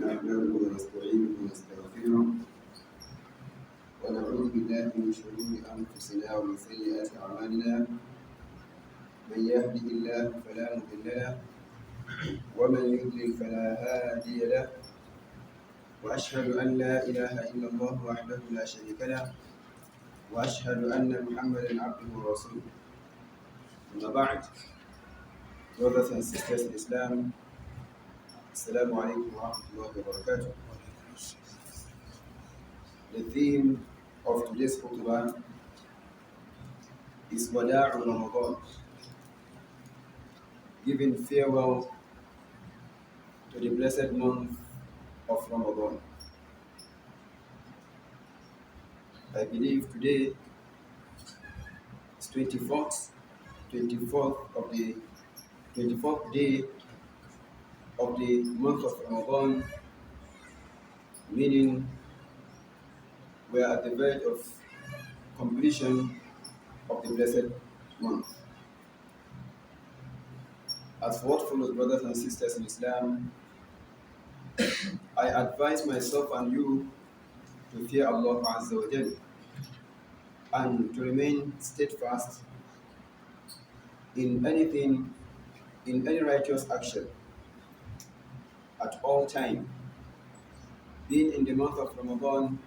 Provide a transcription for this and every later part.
نحمده ونستعينه ونستغفره ونعوذ بالله من شرور أنفسنا ومن سيئات أعمالنا. من يهده الله فلا مضل له ومن يضلل فلا هادي له، وأشهد أن لا إله إلا الله وحده لا شريك له، وأشهد أن محمدا عبده ورسوله. أما بعد, brothers and sisters in Islam, Assalamu alaikum wa rahmatullahi wa barakatuh. The theme of today's Khutbah is Wada'u Ramadan, giving farewell to the blessed month of Ramadan. I believe today is 24th day of the month of Ramadan, meaning we are at the verge of completion of the blessed month. As for what follows, brothers and sisters in Islam, I advise myself and you to fear Allah Azza wa Jal and to remain steadfast in any righteous action at all time, being in the month of Ramadan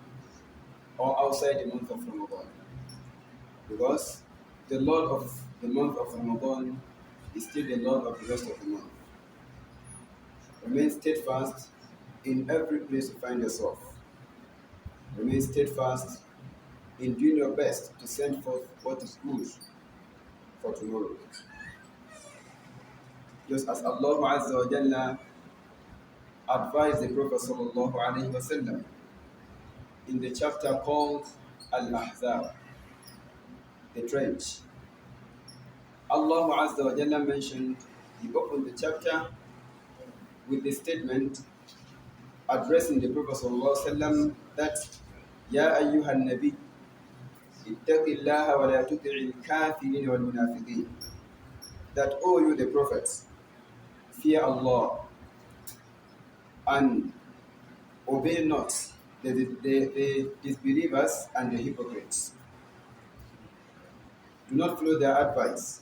or outside the month of Ramadan, because the Lord of the month of Ramadan is still the Lord of the rest of the month. Remain steadfast in every place you find yourself. Remain steadfast in doing your best to send forth what is good for tomorrow. Just as Allah Azza wa Jalla advised the Prophet sallallahu alaihi wasallam in the chapter called Al-Ahzab, the trench. Allah Azza wa Jalla mentioned, he opened the chapter with the statement addressing the Prophet sallallahu alaihi wasallam that Ya ayyuhan nabi ittaqillaha wa la tuti'il kafirin wal munafiqin, that O you the prophets, fear Allah and obey not the disbelievers and the hypocrites. Do not follow their advice.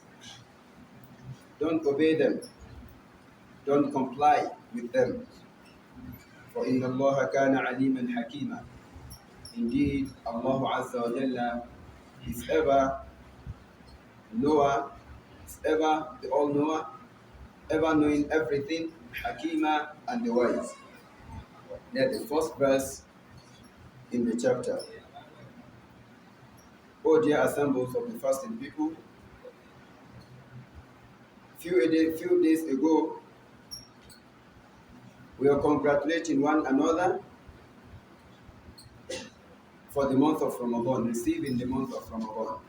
Don't obey them. Don't comply with them. For inna Allah kana aliman hakima. Indeed, Allah Azza wa Jalla is ever knower, is ever the all-knower, ever knowing everything, Hakima and the wise. That's the first verse in the chapter. O dear assemblies of the fasting people, few days ago, we are congratulating one another for the month of Ramadan, receiving the month of Ramadan.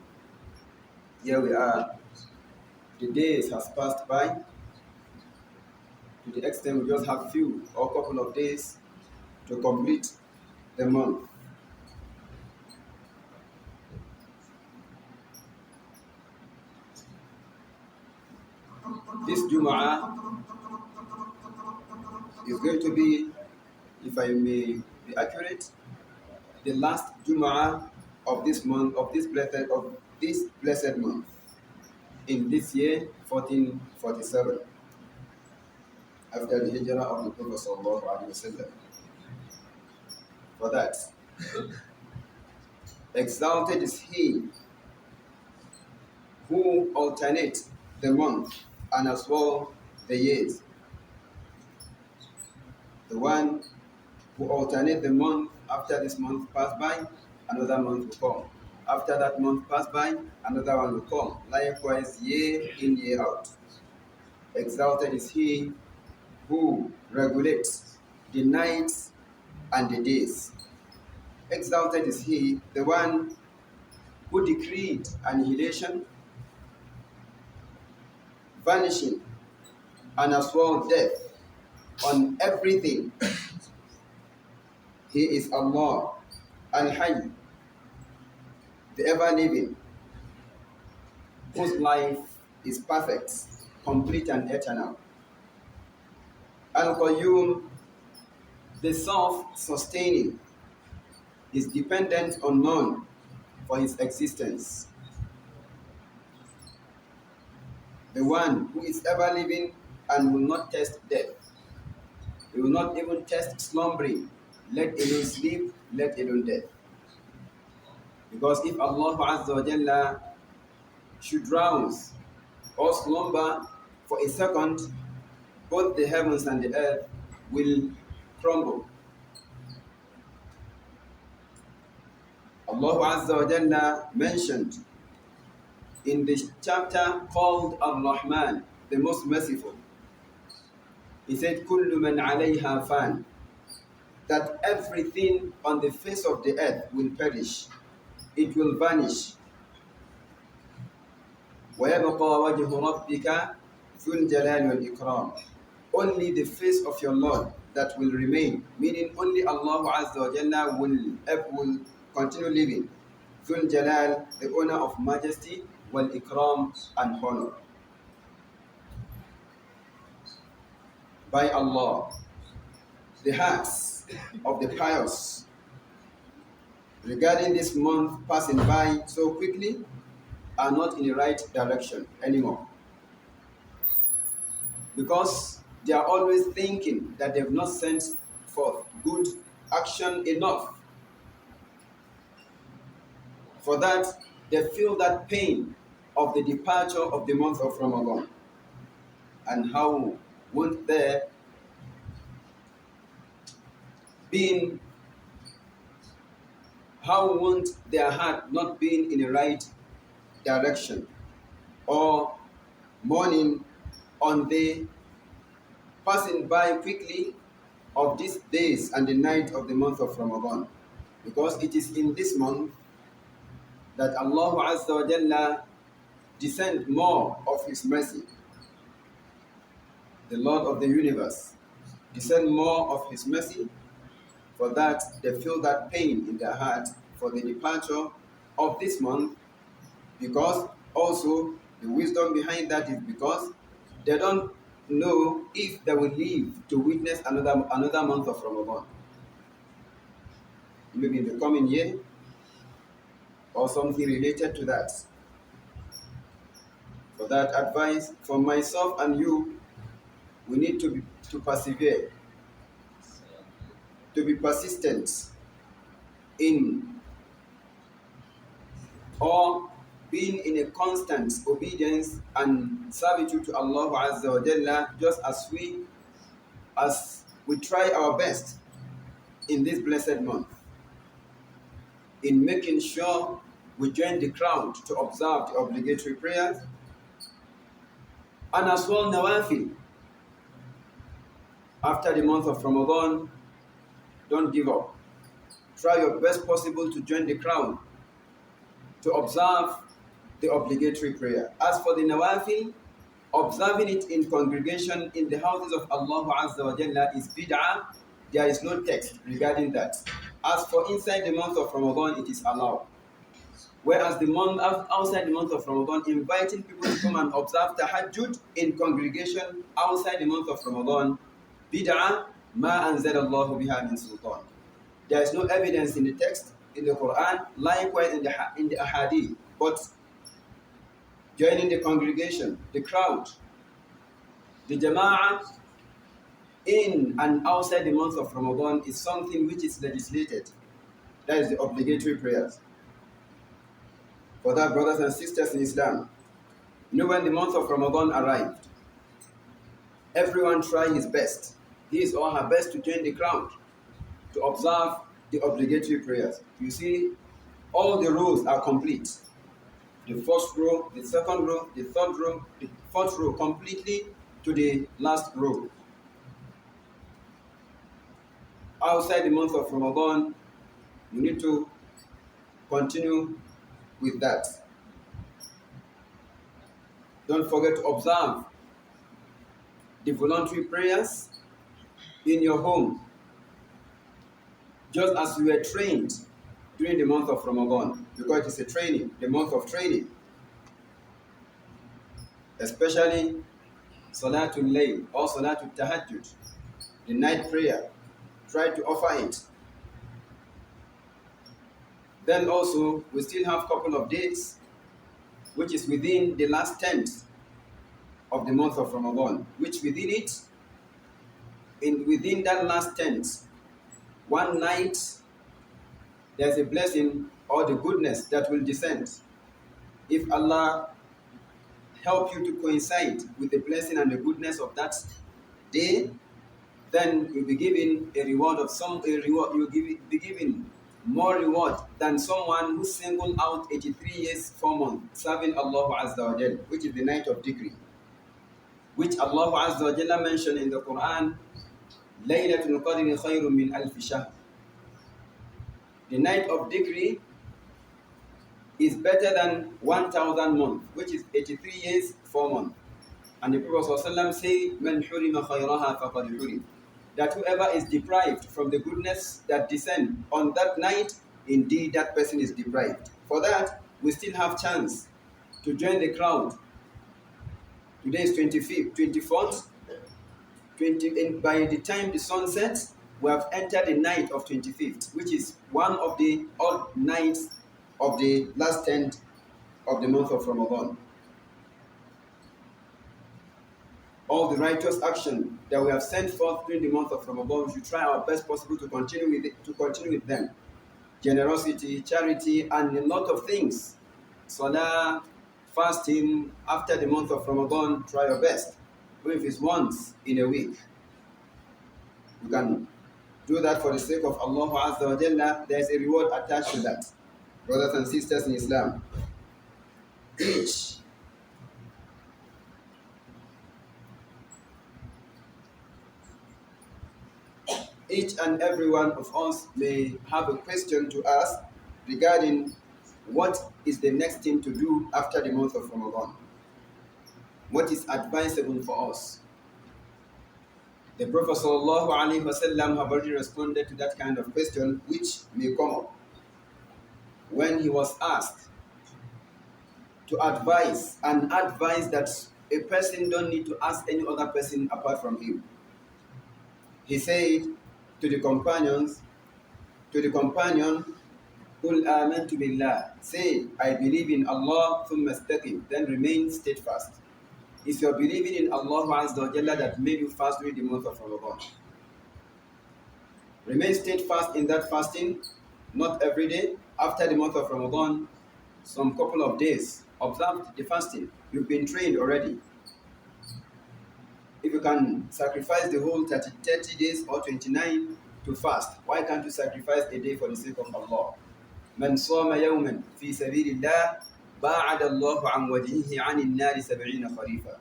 Here we are. The days has passed by. To the extent we just have few or couple of days to complete the month. This Jumu'ah is going to be, if I may be accurate, the last Jumu'ah of this month, of this blessed month, in this year 1447, after the hijrah of the Prophet sallallahu alaihi wasallam. For that, exalted is he who alternates the month and as well the years. The one who alternates the month, after this month pass by, another month will come. After that month pass by, another one will come. Likewise, year in, year out. Exalted is he who regulates the nights and the days. Exalted is he, the one who decreed annihilation, vanishing, and as well death on everything. He is Allah, Al-Hayy, the ever-living, whose life is perfect, complete and eternal. Al-Qayyum, the self-sustaining, is dependent on none for his existence. The one who is ever living and will not test death. He will not even test slumbering, let alone sleep, let alone death. Because if Allah Azza wa Jalla should drowse or slumber for a second, both the heavens and the earth will crumble. Allah Azza wa Jalla mentioned in the chapter called Ar-Rahman, the most merciful. He said, Kullu man alayha fan, that everything on the face of the earth will perish. It will vanish. وَيَبْقَى وَجْهُ رَبِّكَ ذُو الْجَلَالِ وَالْإِكْرَامِ. Only the face of your Lord that will remain, meaning only Allah Azza wa Jalla will continue living. ذُو الْجَلَالِ, the owner of majesty, وَالْإِكْرَامِ, and honor. By Allah, the hearts of the pious regarding this month passing by so quickly are not in the right direction anymore. Because they are always thinking that they have not sent forth good action enough. For that, they feel that pain of the departure of the month of Ramadan. And how won't there been, how won't their heart not being in the right direction, or mourning on the passing by quickly of these days and the night of the month of Ramadan? Because it is in this month that Allah Azza wa Jalla descend more of His mercy. The Lord of the universe descend more of His mercy. For that, they feel that pain in their heart for the departure of this month, because also the wisdom behind that is because they don't know if they will live to witness another month of Ramadan. Maybe in the coming year or something related to that. For that advice from myself and you, we need to persevere, to be persistent in or being in a constant obedience and servitude to Allah Azza wa Jalla, just as we try our best in this blessed month, in making sure we join the crowd to observe the obligatory prayers, and as well nawafil. After the month of Ramadan, don't give up. Try your best possible to join the crowd to observe the obligatory prayer. As for the nawafil, observing it in congregation in the houses of Allah Azza wa Jalla is bid'ah. There is no text regarding that. As for inside the month of Ramadan, it is allowed. Whereas outside the month of Ramadan, inviting people to come and observe tahajjud in congregation outside the month of Ramadan, bid'ah, ma anzalallahu biha min sultan. There is no evidence in the text, in the Quran, likewise in the ahadith. But joining the congregation, the crowd, the jama'ah, in and outside the month of Ramadan is something which is legislated. That is the obligatory prayers. For that, brothers and sisters in Islam, when the month of Ramadan arrived, everyone tried his best, his or her best, to join the crowd, to observe the obligatory prayers. You see, all the rows are complete. The first row, the second row, the third row, the fourth row, completely to the last row. Outside the month of Ramadan, you need to continue with that. Don't forget to observe the voluntary prayers in your home, just as you were trained during the month of Ramadan, because it is a training, the month of training. Especially Salatul Layl or Salatul Tahajjud, the night prayer. try to offer it. Then also, we still have a couple of days, which is within the last tenth of the month of Ramadan, which within it, within that last tenth, one night, there's a blessing or the goodness that will descend. If Allah help you to coincide with the blessing and the goodness of that day, then you'll be given a reward of be given more reward than someone who singled out 83 years, 4 months, serving Allah Azza wa Jal, which is the night of decree, which Allah Azza wa Jalla mentioned in the Quran, Laylatul Qadri khayrun min alf shahr. The night of decree is better than 1,000 months, which is 83 years, 4 months. And the Prophet ﷺ said, "Man hurima khayraha faqad hurim." That whoever is deprived from the goodness that descend on that night, indeed that person is deprived. For that, we still have chance to join the crowd. Today is 25th, 24th, 20, and by the time the sun sets, we have entered the night of 25th, which is one of the odd nights of the last tenth of the month of Ramadan. All the righteous action that we have sent forth during the month of Ramadan, we should try our best possible to continue with them. Generosity, charity, and a lot of things. Salah, fasting after the month of Ramadan, try your best. Even if it's once in a week, you can do that for the sake of Allah Azza wa Jalla. There is a reward attached to that. Brothers and sisters in Islam, each and every one of us may have a question to ask regarding what is the next thing to do after the month of Ramadan. What is advisable for us? The Prophet ﷺ have already responded to that kind of question, which may come up when he was asked to advise that a person don't need to ask any other person apart from him. He said to the companion, "Qul amantu billah." Say, "I believe in Allah, thumma istaqim," then remain steadfast. It's your believing in Allah Azza wa Jalla that made you fast during the month of Ramadan. Remain steadfast in that fasting, not every day. After the month of Ramadan, some couple of days, observe the fasting. You've been trained already. If you can sacrifice the whole 30 days or 29 to fast, why can't you sacrifice a day for the sake of Allah? Man sama yawman fi sabilillah ba'ada Allahu an wajhihi 'anil nari 70 kharifa.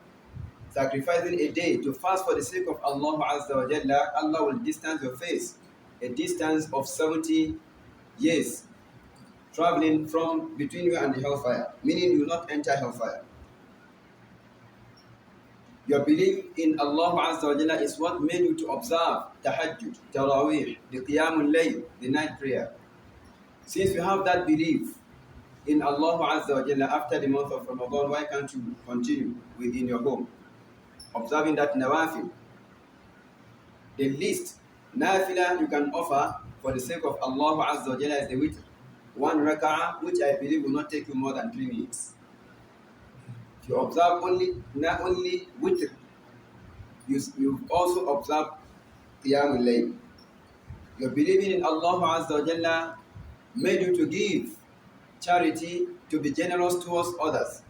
Sacrificing a day to fast for the sake of Allah Azza wa Jalla, Allah will distance your face a distance of 70 years, traveling from between you and the hellfire, meaning you will not enter hellfire. Your belief in Allah Azza wa Jalla is what made you to observe Tahajjud, Taraweeh, the Qiyamul Layl, the night prayer. Since you have that belief in Allah Azza wa Jalla after the month of Ramadan, why can't you continue within your home, observing that nawafil? The least nafila you can offer for the sake of Allah Azza wa Jalla is the witr. One rak'ah, which I believe will not take you more than 3 minutes. If you observe not only witr, you also observe Qiyamul Layl. Your believing in Allah Azza wa Jalla made you to give charity, to be generous towards others.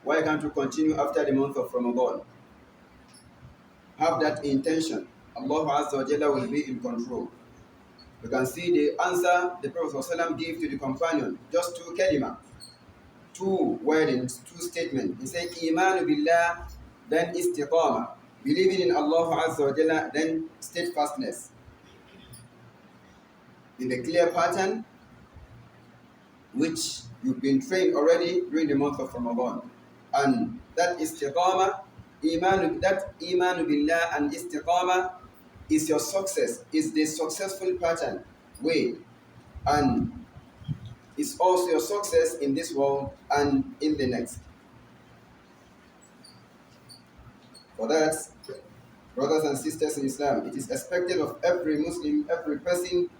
Why can't you continue after the month of Ramadan? Have that intention. Allah Azza wa Jalla will be in control. You can see the answer the Prophet ﷺ gave to the companion, just 2 kalima, 2 wordings, 2 statements. He said, Imanu billah, then istiqama. Believing in Allah Azza wa Jalla, then steadfastness. In the clear pattern, which you've been trained already during the month of Ramadan. And that istiqama, imanu billah and istiqama is your success, is the successful pattern way, and it's also your success in this world and in the next. For that, Brothers and sisters in Islam, it is expected of every Muslim, every person,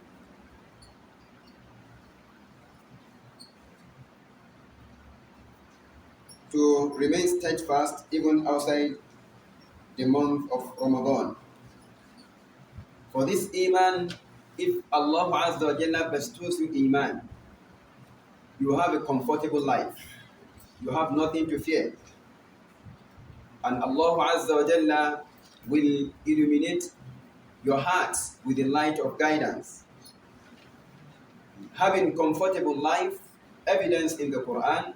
to remain steadfast even outside the month of Ramadan. For this iman, if Allah Azza wa Jalla bestows you iman, you have a comfortable life. You have nothing to fear. And Allah Azza wa Jalla will illuminate your hearts with the light of guidance. Having comfortable life, evidence in the Quran,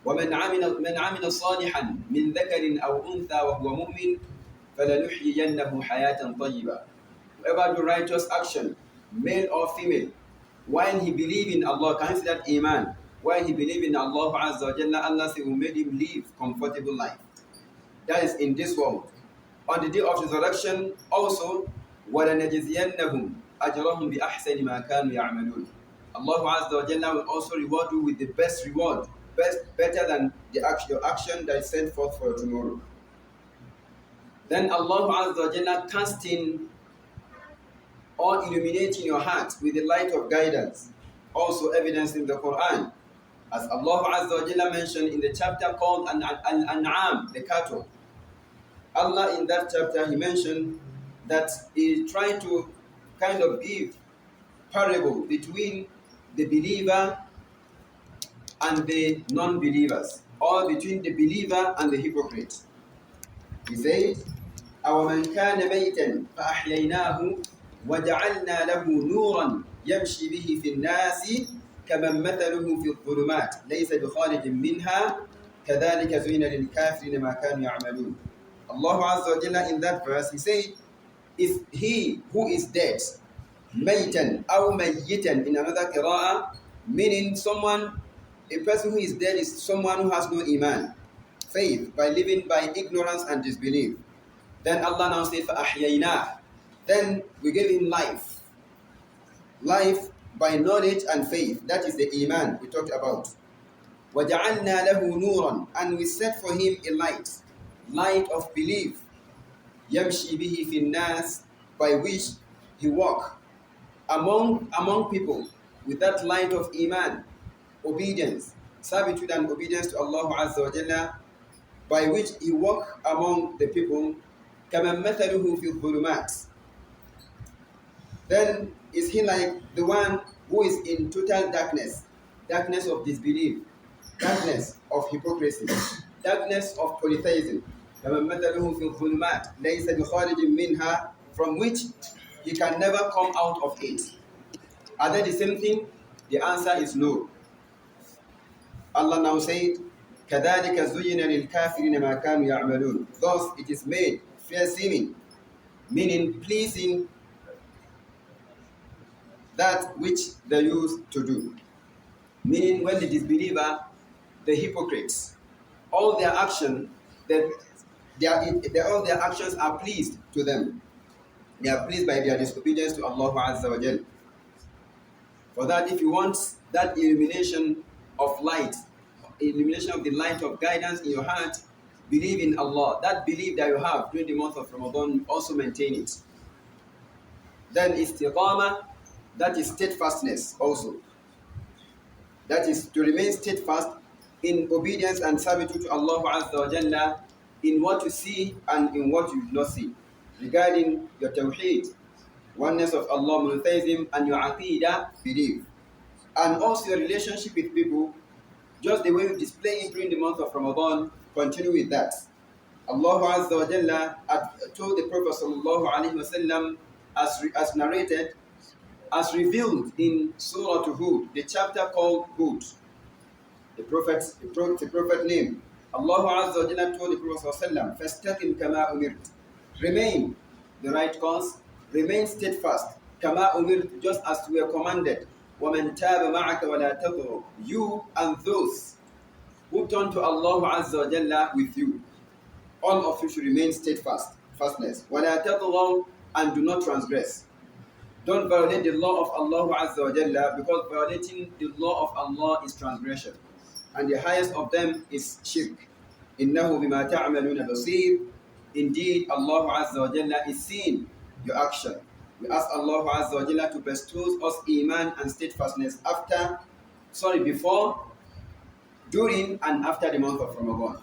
وَمَنْ عَمِلَ صَالِحًا مِنْ ذَكَرٍ أَوْ أُنْثَى وَهُوَ مُؤْمِنٌ فَلَنُحْيِيَنَّهُ حَيَاةً طَيِّبَةً. Whoever do righteous action, male or female, while he believe in Allah, can you see that iman? While he believe in Allah Azza wa Jalla, Allah says, who made him live comfortable life. That is in this world. On the day of resurrection, also, وَلَنَجْزِيَنَّهُمْ أَجْرَهُمْ بِأَحْسَنِ مَا كَانُوا يَعْمَلُونَ. Allah Azza wa Jalla will also reward you with the best reward, better than your action that is sent forth for tomorrow. Then Allah Azza wa Jalla casting or illuminating your heart with the light of guidance, also evidenced in the Quran. As Allah Azza wa Jalla mentioned in the chapter called Al-An'am, the cattle. Allah in that chapter, he mentioned that he tried to kind of give parable between the believer and the non-believers, or between the believer and the hypocrite. He said, أَوَمَنْ كَانَ مَيْتًا فَأَحْيَيْنَاهُ وَجَعَلْنَا لَهُ نُورًا يَمْشِي بِهِ فِي النَّاسِ كَمَنْ مَثَلُهُ فِي الظُّلُمَاتِ لَيْسَ بِخَارِجٍ مِنْهَا كَذَلِكَ زُيِّنَ لِلْكَافِرِينَ مَا كَانُوا يَعْمَلُونَ. Allah Azza wa Jalla in that verse, he said, is he who is dead, maytan aw mayyitan in another qira'ah, meaning someone, a person who is dead is someone who has no iman, faith, by living by ignorance and disbelief. Then Allah now says, فَأَحْيَيْنَاهُ. Then we gave him life. Life by knowledge and faith. That is the iman we talked about. وَجَعَلْنَا لَهُ نُورًا. And we set for him a light. Light of belief. يَمْشِي بِهِ فِي النَّاسِ. By which he walk among people with that light of iman, obedience, servitude and obedience to Allah Azza wa Jalla, by which he walk among the people. كَمَنْ مَثَلُهُ فِي الظُّلُمَاتِ. Then is he like the one who is in total darkness, darkness of disbelief, darkness of hypocrisy, darkness of polytheism, كَمَنْ مَثَلُهُ فِي الظُّلُمَاتِ لَيْسَ بِخَارِجٍ مِنْهَا, from which he can never come out of it. Are they the same thing? The answer is no. Allah now said, كَذَلِكَ زُيِّنَ لِلْكَافِرِينَ مَا كَانُوا يَعْمَلُونَ. Thus it is made fair seeming, meaning pleasing, that which they used to do. Meaning when the disbeliever, the hypocrites, all their action, all their actions are pleased to them. They are pleased by their disobedience to Allah Azza wa Jal. For that, if you want that illumination of light, illumination of the light of guidance in your heart, believe in Allah. That belief that you have during the month of Ramadan, also maintain it. Then istiqamah, that is steadfastness also. That is to remain steadfast in obedience and servitude to Allah Azza wa Jalla in what you see and in what you do not see. Regarding your tawheed, oneness of Allah, monotheism, and your aqidah, belief. And also your relationship with people, just the way you display it during the month of Ramadan, continue with that. Allah Azza wa Jalla told the Prophet sallallahu alaihi wasallam, as narrated, as revealed in Surah Hud, the chapter called Hud, the prophet name. Allah Azza wa Jalla told the Prophet sallallahu alaihi wasallam, فَاسْتَقِمْ كَمَا أُمِرْتَ. Remain the right course, remain steadfast, كَمَا أُمِرْتَ, just as we are commanded. وَمَنْ تَابَ مَعَكَ وَلَا تَطْغَوْا. You and those who turn to Allah Azza wa Jalla with you, all of you should remain fastness. وَلَا تَطْغَوْا, and do not transgress. Don't violate the law of Allah Azza wa Jalla, because violating the law of Allah is transgression. And the highest of them is shirk. إِنَّهُ بِمَا تَعْمَلُونَ بَصِيرٌ. Indeed, Allah Azza wa Jalla is seeing your action. We ask Allah Azza wa Jalla to bestow us iman and steadfastness before, during, and after the month of Ramadan.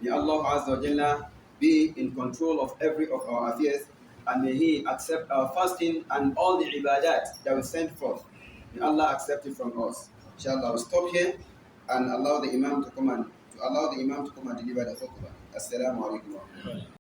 May Allah Azza wa Jalla be in control of every of our affairs, and may He accept our fasting and all the ibadat that we send forth. May Allah accept it from us. Inshallah, we'll stop here and allow the Imam to come and deliver the khutbah. Assalamu alaikum.